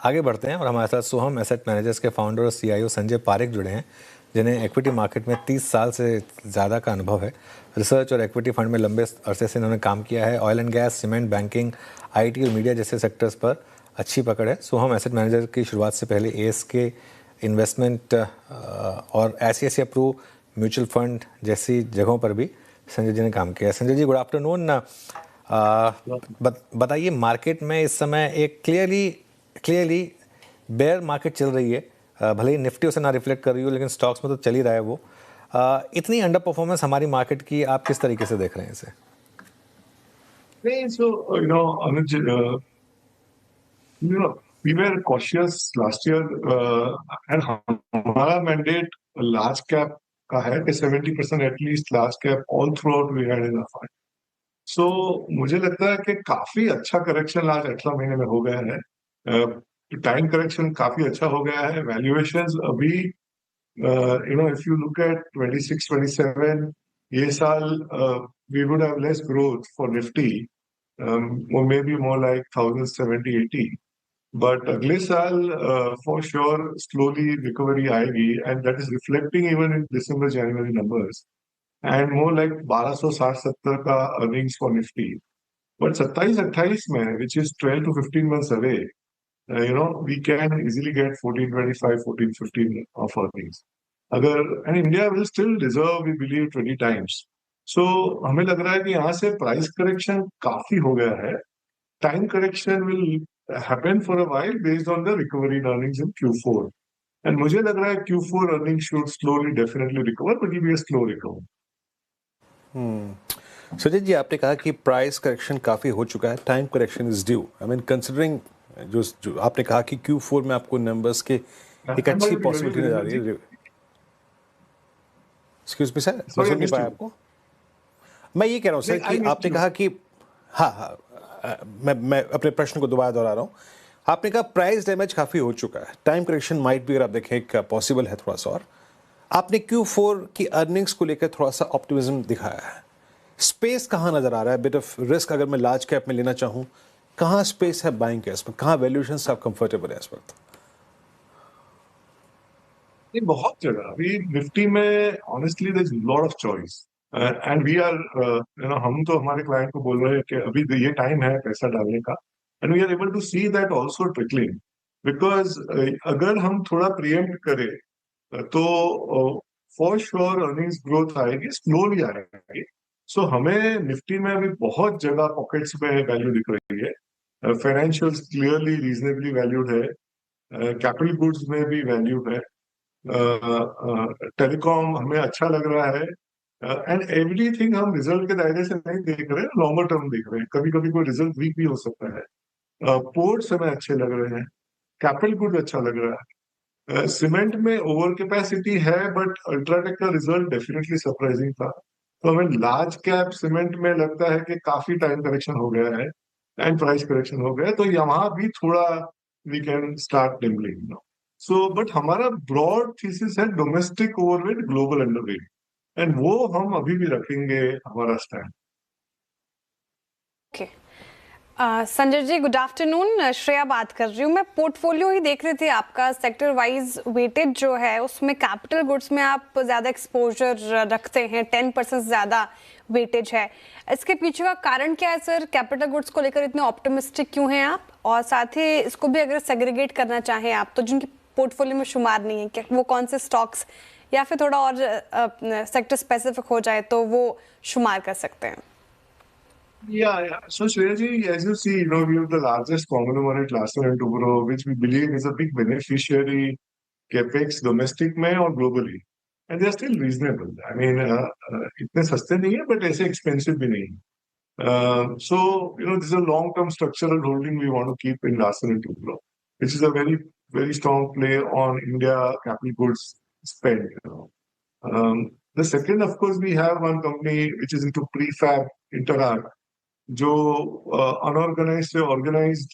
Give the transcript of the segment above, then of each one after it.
आगे बढ़ते हैं और हमारे साथ सोहम एसेट मैनेजर्स के फाउंडर और सीईओ संजय पारेख जुड़े हैं, जिन्हें इक्विटी मार्केट में 30 साल से ज़्यादा का अनुभव है। रिसर्च और इक्विटी फंड में लंबे अरसे से इन्होंने काम किया है। Oil and gas, cement, banking, IT और मीडिया जैसे सेक्टर्स पर अच्छी पकड़ है। सोहम एसेट मैनेजर की शुरुआत से पहले एएसके इन्वेस्टमेंट और ऐसी अप्रूव म्यूचुअल फंड जैसी जगहों पर भी संजय जी ने काम किया है। Sanjay ji, good afternoon. बताइए, मार्केट में इस समय एक क्लियरली बेयर मार्केट चल रही है। भले ही निफ्टी उसे ना रिफ्लेक्ट कर रही हो, लेकिन स्टॉक्स में तो चल ही रहा है वो। इतनी अंडर परफॉर्मेंस हमारी मार्केट की आप किस तरीके से देख रहे हैं इसे? नहीं, अनुज, we were cautious last year, and हमारा mandate large cap का है कि 70% at least large cap all throughout we had in our fund. So मुझे लगता है कि काफी अच्छा करेक्शन आज 18 महीने में हो गया है। टाइम करेक्शन काफी अच्छा हो गया है। वैल्यूएशंस अभी if you look at 26, 27, ये साल we would have less growth for Nifty, or maybe more like 1070, 80. But अगले साल for sure slowly recovery आएगी, and that is reflecting even in December, January numbers, and more like 1260-70 का earnings for Nifty. But 27-28 में, which is 12 to 15 months away, we can easily get 1425, 1415 of earnings. And India will still deserve, we believe, 20 times. So हमें लग रहा है कि यहाँ से price correction काफी हो गया है. Time correction will happen for a while based on the recovery in earnings in Q4. And मुझे लग रहा है Q4 earnings should slowly definitely recover, but it will be a slow recovery. Sanjay ji, आपने कहा कि प्राइस करेक्शन काफी हो चुका है, time correction is due. I mean considering जो आपने कहा कि Q4 में आपको नंबर्स के एक अच्छी पॉसिबिलिटी नजर आ रही है। एक्सक्यूज मी सर, मैं सुन नहीं पाया आपको। मैं ये कह रहा हूँ सर कि आपने कहा कि हाँ, मैं अपने प्रश्न को दोबारा दोहरा रहा हूँ। आपने कहा प्राइस डैमेज काफी हो चुका है, टाइम करेक्शन माइट भी, अगर आप देखें, एक पॉसिबल है थोड़ा सा। और आपने Q4 की अर्निंग्स को लेकर थोड़ा सा ऑप्टिमिज्म दिखाया है। स्पेस कहाँ नजर आ रहा है? बिट ऑफ रिस्क अगर मैं लार्ज कैप में लेना चाहूँ, कहाँ स्पेस है बाइंग के? इसमें कहाँ वैल्यूएशन से आप कंफर्टेबल है इस वक्त? बहुत जगह अभी निफ्टी में honestly there is lot of choice, and we are हम तो हमारे क्लाइंट को बोल रहे हैं कि अभी ये टाइम है पैसा डालने का, and we are able to see that also trickling, because अगर हम थोड़ा प्रीएम्प्ट करें तो फॉर श्योर अर्निंग्स ग्रोथ आएगी, स्लोली आएगी। सो हमें निफ्टी में अभी बहुत जगह पॉकेट्स में वैल्यू दिख रही है। फाइनेंशियल्स क्लियरली रीजनेबली वैल्यूड है, कैपिटल गुड्स में भी वैल्यू है, टेलीकॉम हमें अच्छा लग रहा है, एंड एवरीथिंग हम रिजल्ट के दायरे से नहीं देख रहे हैं, लॉन्गर टर्म देख रहे हैं। कभी कभी कोई रिजल्ट वीक भी हो सकता है। पोर्ट्स हमें अच्छे लग रहे हैं, कैपिटल गुड अच्छा लग रहा है। सीमेंट में ओवर कैपेसिटी है, बट अल्ट्राटेक का रिजल्ट डेफिनेटली सरप्राइजिंग था। तो हमें लार्ज कैप सीमेंट में लगता है कि काफी टाइम करेक्शन हो गया है एंड प्राइस करेक्शन हो गया है, तो यहाँ भी थोड़ा we can start nibbling. So but हमारा ब्रॉड थीसिस है domestic overweight, global underweight, and वो हम अभी भी रखेंगे हमारा stand. Okay, Sanjay ji, good afternoon. Shreya बात कर रही हूँ। मैं पोर्टफोलियो ही देख रही थी आपका, सेक्टर वाइज वेटेड जो है उसमें कैपिटल गुड्स में आप ज़्यादा एक्सपोजर रखते हैं, 10% ज़्यादा वेटेज है। इसके पीछे का कारण क्या है सर? कैपिटल गुड्स को लेकर इतने ऑप्टिमिस्टिक क्यों हैं आप? और साथ ही इसको भी अगर सेग्रीगेट करना चाहें आप, तो जिनकी पोर्टफोलियो में शुमार नहीं है, क्या वो कौन से स्टॉक्स, या फिर थोड़ा और सेक्टर स्पेसिफिक हो जाए तो वो शुमार कर सकते हैं? Yeah. So Shreya ji, as you see, we have the largest conglomerate, Larsen & Toubro, which we believe is a big beneficiary, capex domestic में और globally, and they are still reasonable. I mean, इतने सस्ते नहीं है, but ऐसे expensive भी नहीं. So this is a long-term structural holding we want to keep in Larsen & Toubro, which is a very, very strong play on India capital goods spend. The second, of course, we have one company which is into prefab, Interarc, जो unorganized से organized,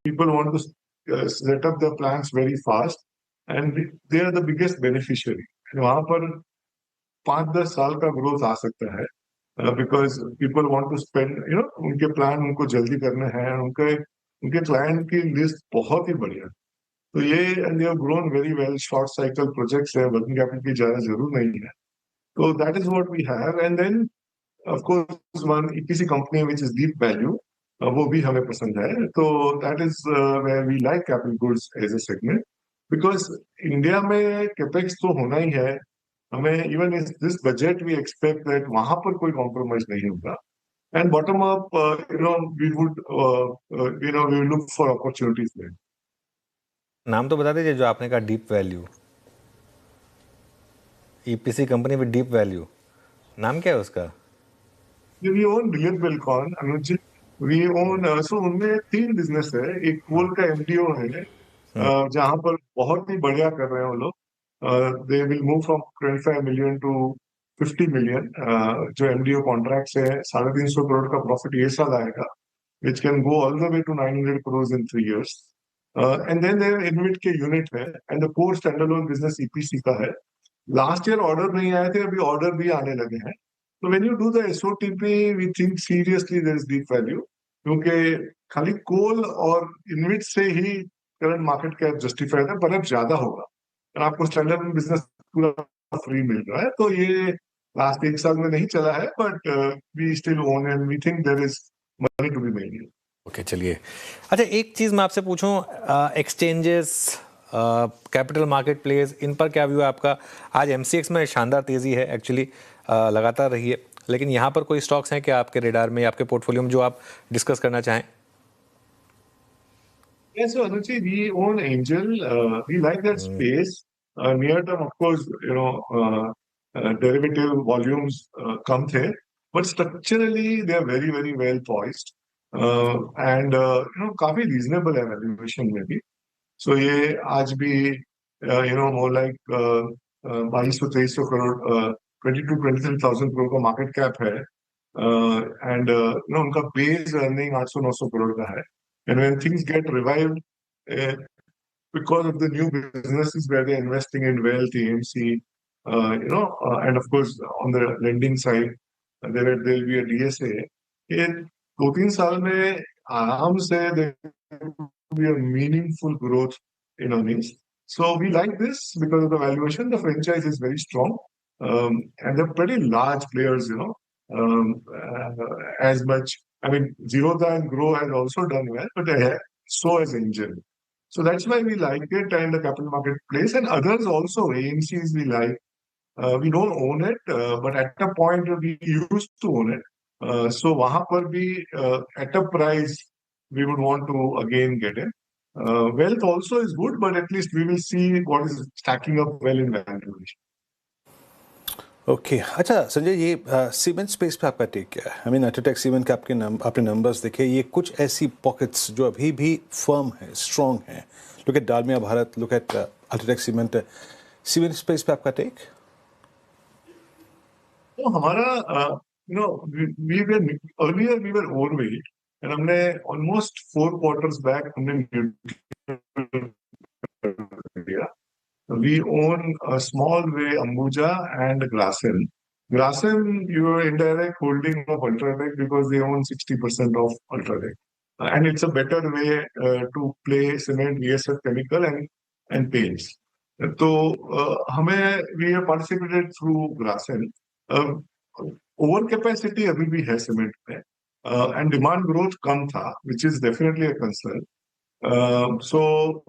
people want to set up their plants very fast, and they are the biggest beneficiary. वहां पर 5-10 साल का growth आ सकता है, because people want to spend, उनके plan उनको जल्दी करने हैं, उनके उनके क्लाइंट की लिस्ट बहुत ही बढ़िया। तो ये and they have grown very well, short cycle projects है, वर्किंग कैपिटल की ज्यादा जरूरत नहीं है। तो that is what we have. And then of course one EPC company which is deep value, वो भी हमें पसंद है। तो that is where we like capital goods as a segment, because India में कैपेक्स तो होना ही है। हमें इवन इस this budget we expect that वहां पर कोई कॉम्प्रोमाइज नहीं होगा। And bottom up we would we look for opportunities there. नाम तो बता दीजिए जो आपने कहा, deep value, EPC company with deep value, नाम क्या है उसका? We own Dilip Buildcon, Anuj ji. We own so उनमें 3 बिजनेस है। एक कोल का एमडीओ है, जहां पर बहुत ही बढ़िया कर रहे हैं वो लोग। They will move from 25 million to 50 million. जो एमडीओ कॉन्ट्रैक्ट्स है, 350 करोड़ का प्रॉफिट ये साल आएगा, which can go all the way to 900 crore in 3 years। And then there InvIT के यूनिट है, and the core standalone business EPC का है। लास्ट ईयर ऑर्डर नहीं आए थे, अभी ऑर्डर भी आने लगे हैं। तो when you do the SOTP we think seriously there is deep value, क्योंकि खाली कोल और इनविट से ही करंट मार्केट कैप जस्टिफाइड है, पर अब ज्यादा होगा और आपको स्टैंडर्ड बिजनेस पूरा फ्री मिल रहा है। तो ये लास्ट 1 साल में नहीं चला है, but we still own and we think there is money to be made. Okay, चलिए। अच्छा, एक चीज़ मैं आपसे पूछूं, एक्सचेंजेस, कैपिटल मार्केट प्लेस, इन पर क्या व्यू है आपका? आज एमसीएक्स में शानदार तेज़ी है एक्चुअली, लगातार रही है, लेकिन यहाँ पर कोई स्टॉक्स हैं क्या आपके रेडार में, आपके पोर्टफोलियो में, जो आप डिस्कस करना चाहें? Yes, so Anuji, we own Angel. We like that space. Near term, of course, derivative volumes come there, but structurally they are very, very well poised. And काफी reasonable है valuation में भी. So ये आज भी more like 2200-2300 crore, 22,000-23,000 crore का market cap है. And उनका base earning 800-900 करोड़ का है. And when things get revived, uh, because of the new businesses where they're investing in wealth, AMC, and of course on the lending side, there'll be a DSA. In 2-3 साल में आराम से there will be a meaningful growth in earnings. So we like this because of the valuation. The franchise is very strong, and they're pretty large players. As much. I mean, Zerodha and Grow has also done well, but so has Angel. So that's why we like it, and the capital marketplace and others also. AMCs we like. We don't own it, but at a point we used to own it. So वहाँ पर भी at a price we would want to again get in. Wealth also is good, but at least we will see what is stacking up well in valuation. Okay अच्छा संजय, ये cement space पे आपका take क्या है? I mean UltraTech cement के आपने numbers देखे, ये कुछ ऐसी पॉकेट्स जो अभी भी फर्म है, स्ट्रॉन्ग है। Look at Dalmia Bharat, look at UltraTech cement cement space पे आपका टेक? तो हमारा we were earlier we were overweight, and हमने almost 4 quarters back हमने दिया. We own a small way Ambuja and Grasim. Grasim, you are indirect holding of Ultratech because they own 60% of Ultratech. And it's a better way to play cement, VSF chemical and paints. So, we have participated through Grasim. Overcapacity अभी भी है cement में, and demand growth कम था, which is definitely a concern. So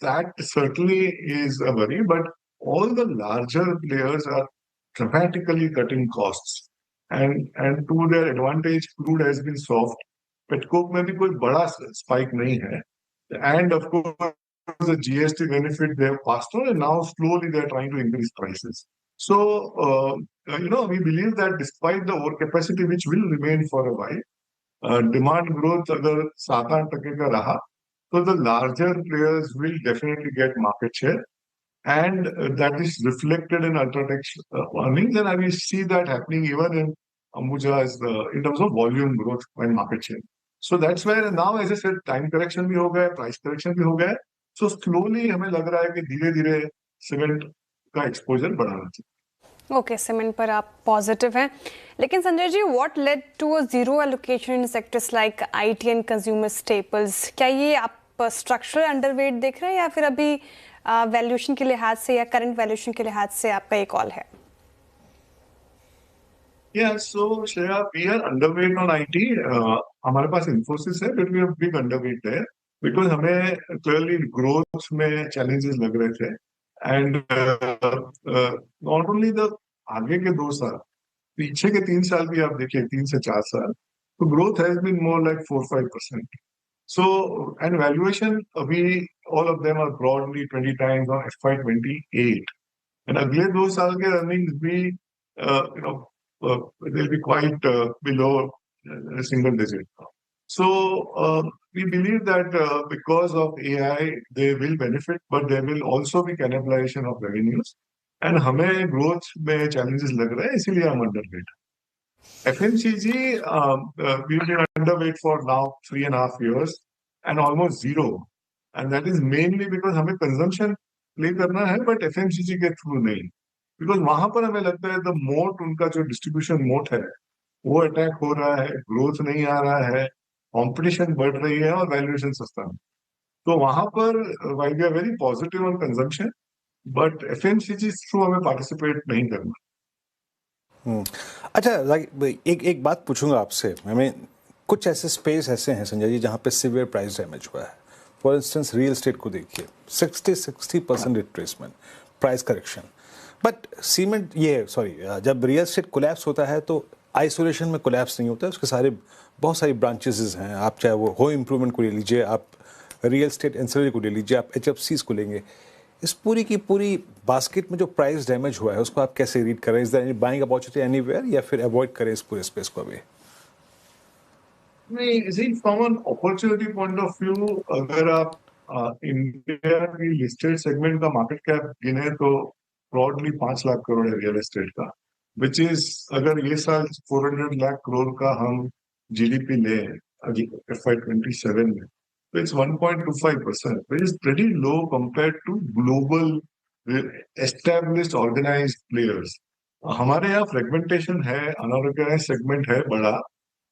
that certainly is a worry, but all the larger players are dramatically cutting costs, and to their advantage, crude has been soft. Petcoke में भी कोई बड़ा spike नहीं है, and of course the GST benefit they have passed on, and now slowly they are trying to increase prices. So we believe that despite the overcapacity which will remain for a while, demand growth अगर 7-8% का रहा, so the larger players will definitely get market share, and that is reflected in Ultratech's earnings, and I will see that happening even in Ambuja in terms of volume growth and market share. So that's where now, as I said, time correction भी हो गया, price correction भी हो गया. So slowly हमें लग रहा है कि धीरे-धीरे सीमेंट का एक्सपोजर बढ़ाना चाहिए. ओके, सीमेंट पर आप पॉजिटिव हैं, लेकिन Sanjay ji, what led to a zero allocation in sectors like IT and consumer staples? क्या ये आप स्ट्रक्चरल अंडरवेट देख रहे हैं या फिर अभी वैल्यूएशन के लिहाज से या करंट वैल्यूएशन के लिहाज से आपका ये कॉल है? Yeah, so Shreya, we are underweight on IT. हमारे पास Infosys है, but we are big underweight there because हमें clearly growth में challenges लग रहे थे, and not only the आगे के 2 साल, पीछे के 3 साल भी आप देखिए, 3 से 4 साल, तो growth has been more like 4-5%. So, and valuation, we all of them are broadly 20 times on FY28, and अगले 2 साल के earnings भी they'll be quite below a single digit. So we believe that because of AI, they will benefit, but there will also be cannibalization of revenues. And हमें growth में challenges लग रहे हैं, इसीलिए हम underweight. FMCG, we've been underweight for now 3.5 years and almost zero. And that is mainly because हमें consumption play करना है, but FMCG के through नहीं. बिकॉज वहां पर हमें लगता है द मोट, उनका जो डिस्ट्रीब्यूशन मोट है वो अटैक हो रहा है, ग्रोथ नहीं आ रहा है, कंपटीशन बढ़ रही है और वैल्यूएशन सस्ता है. तो वहां पर while we are very positive on consumption, but FMCG through हमें पार्टिसिपेट नहीं करना. अच्छा, एक बात पूछूंगा आपसे. कुछ ऐसे स्पेस ऐसे हैं संजय जी जहाँ पे सिवियर प्राइस डैमेज हुआ है. फॉर इंस्टेंस रियल एस्टेट को देखिए, 60% retracement, price correction. But cement, जब रियल एस्टेट कोलैप्स होता है तो आइसोलेशन में कोलैप्स नहीं होता है, उसके बहुत सारी ब्रांचेस हैं. आप चाहे वो होम इम्प्रूवमेंट को ले लीजिए, आप रियल एस्टेट एंसिलरी को ले लीजिए, आप HFCs को लेंगे. इस पूरी की पूरी बास्केट में जो प्राइस डैमेज हुआ है उसको आप कैसे रीड करें? Is there any buying opportunity anywhere, या फिर अवॉइड करें इस पूरे स्पेस को अभी? नहीं, इसी from an opportunity point of view, अगर आप इंडिया की लिस्टेड सेगमेंट का मार्केट कैप गिने तो ब्रॉडली 5 लाख करोड़ है रियल एस्टेट का, विच इज, अगर ये साल 400 लाख करोड़ का हम जीडीपी ले FY27 में, तो it's 1.25%, which is pretty low compared to global established organised players. हमारे यहाँ फ्रेगमेंटेशन है, अनऑर्गेनाइज्ड सेगमेंट है बड़ा,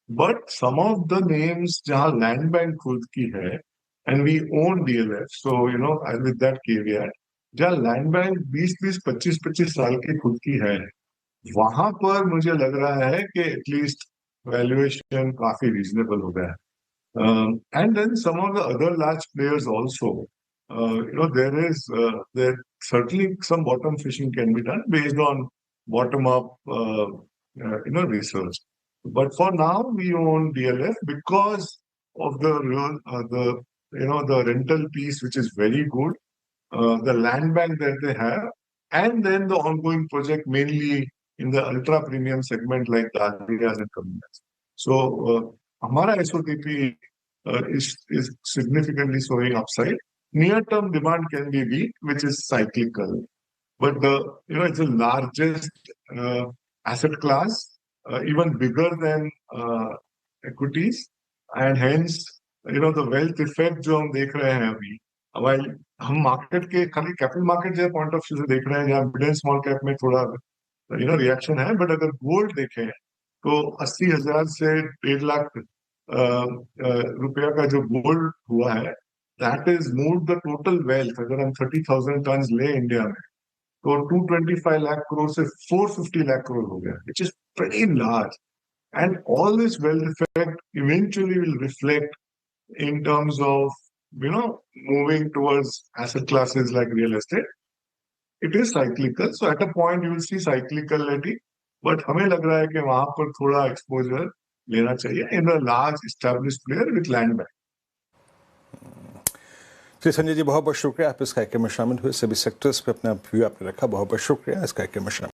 but some of the names जहाँ लैंड बैंक खुद की है, and we own DLF, so with that caveat, जहाँ लैंड बैंक 20-20, 25-25 साल की खुद की है, वहां पर मुझे लग रहा है कि एटलीस्ट वैल्यूएशन काफी रीजनेबल हो गया है. And then some of the other large players also, there certainly some bottom fishing can be done based on bottom up research, but for now we own DLF because of the the rental piece, which is very good, the land bank that they have, and then the ongoing project mainly in the ultra premium segment like the Dahlias and Camellias. So, हमारा SOTP is significantly showing upside. Near-term demand can be weak, which is cyclical, but it's the largest asset class, even bigger than equities, and hence the wealth effect जो हम देख रहे हैं अभी, while हम market के खाली कैपिटल मार्केट जो पॉइंट ऑफ व्यू से देख रहे हैं, जहाँ मिड एंड स्मॉल कैप में थोड़ा रिएक्शन है, बट अगर गोल्ड देखें तो 80,000 से 1.5 लाख रुपया का जो गोल्ड हुआ है, that is move the total wealth. अगर हम 30,000 टन ले इंडिया में, तो 225 लाख करोड़ से 450 लाख करोड़ हो गया, which is pretty large. And all this wealth effect eventually will reflect in terms of, moving towards asset classes like real estate. It is cyclical. So at a point you will see cyclicality, but हमें लग रहा है कि वहां पर थोड़ा exposure लेना चाहिए in a large established player with land bank. जी संजय जी, बहुत बहुत शुक्रिया, आप इस कार्यक्रम में शामिल हुए. सभी सेक्टर्स पे अपना व्यू आपने रखा. बहुत बहुत शुक्रिया इस कार्यक्रम में शामिल